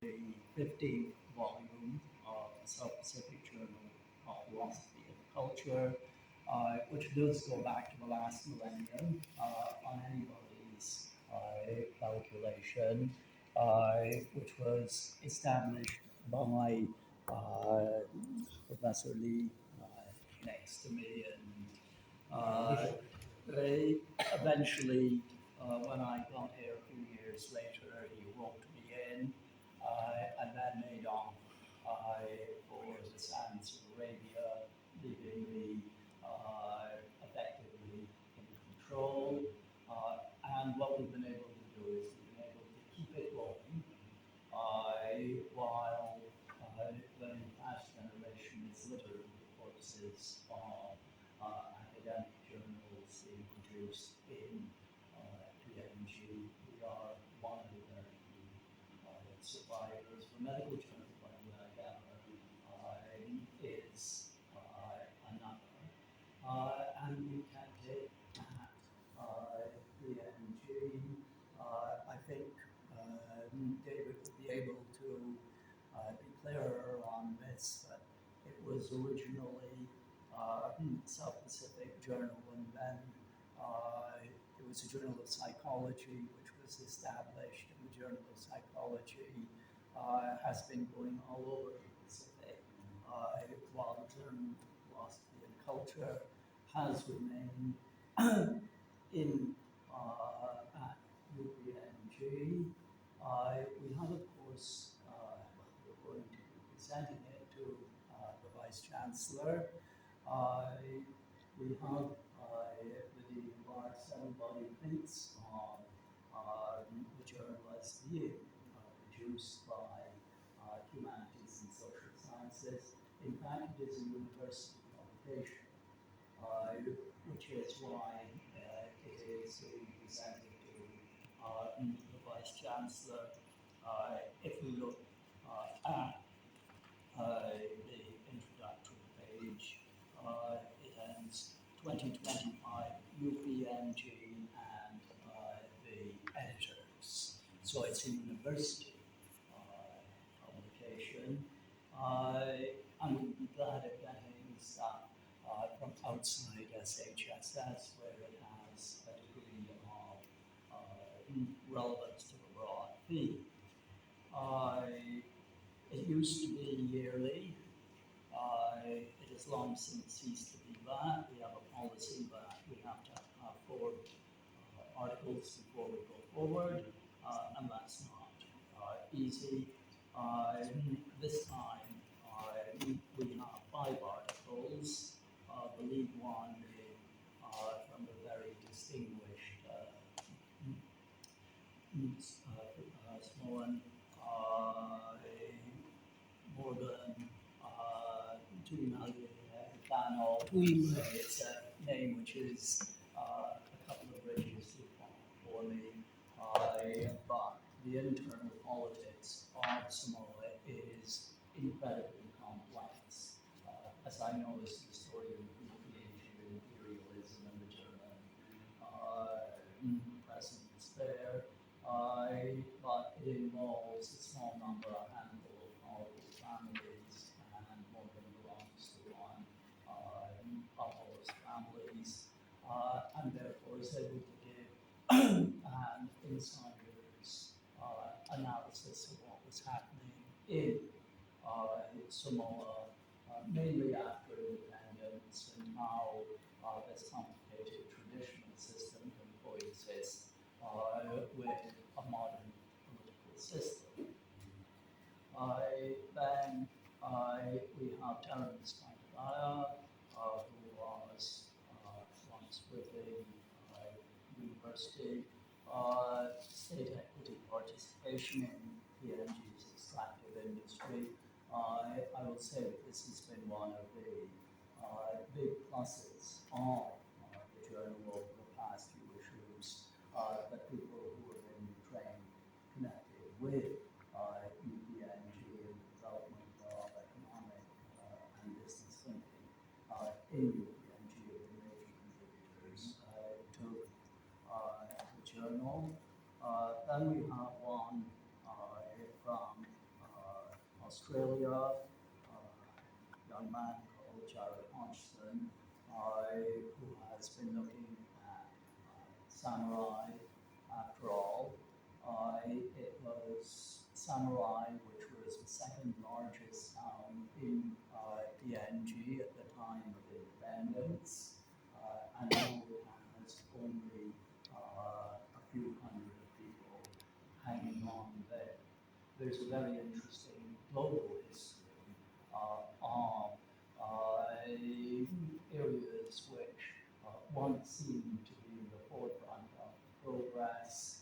the 15th volume of the South Pacific Journal of Philosophy and Culture, which does go back to the last millennium on anybody's calculation, which was established by uh, Professor Lee next to me. And they eventually, when I got here a few years later, he roped me in and then made on for the sands of Arabia, leaving me effectively in control. And what we've been able to do is we've been able to keep it going while the past generation is littered with corpses of academic journals being produced in PNG. We are one of the very few survivors. The medical journal, by the way, I gather, is another. And we can take at PNG. I think David would be able to be clearer on this, but it was originally South Pacific Journal, and then it was a Journal of Psychology, which was established, and the Journal of Psychology has been going all over the Pacific, while the Journal of Philosophy and Culture has remained in at UPNG. We have, of course, we're going to be presenting it to the Vice Chancellor. We have the remarks everybody thinks of the journal as being produced by Humanities and Social Sciences. In fact, it is a university publication, which is why it is being presented to the Vice Chancellor. If we look at the introductory page, it ends 2025 UPNG and the editors. So it's a university publication. And we'd be glad of getting stuff from outside SHSS, where it has a degree of relevance to the broad theme. It used to be yearly. It has long since ceased to be that. We have a policy that we have to have four articles before we go forward, and that's not easy. This time, we have five articles. The lead one being from a very distinguished Smolan Morgan Tuimaliano. It's a name which is a couple of bridges too far for me. But the internal politics of Samoa is incredibly complex. As I know, this is the story of European imperialism and the German presence there. But it involves a small number, a handful of powerful families, and Morgan belongs to one of those families, and therefore is able to give an insider's analysis of what was happening in Samoa, mainly after independence, and how this complicated traditional system can coexist with a modern political system. Then we have Terence Mankaya, who was once with the university, state equity participation in PNG's extractive industry. I will say that this has been one of the big pluses of the journal over the past few issues, that people who have been trained, connected with UPNG and the development of economic and business thinking in UPNG have been major contributors to the journal. Then we have one from Australia, young man called Jared Hodgson, who has been looking at samurai. After all, it was samurai, which was the second largest town in DNG at the time of independence, and now it has only a few hundred people hanging on there. There's a very interesting global history of areas which once seemed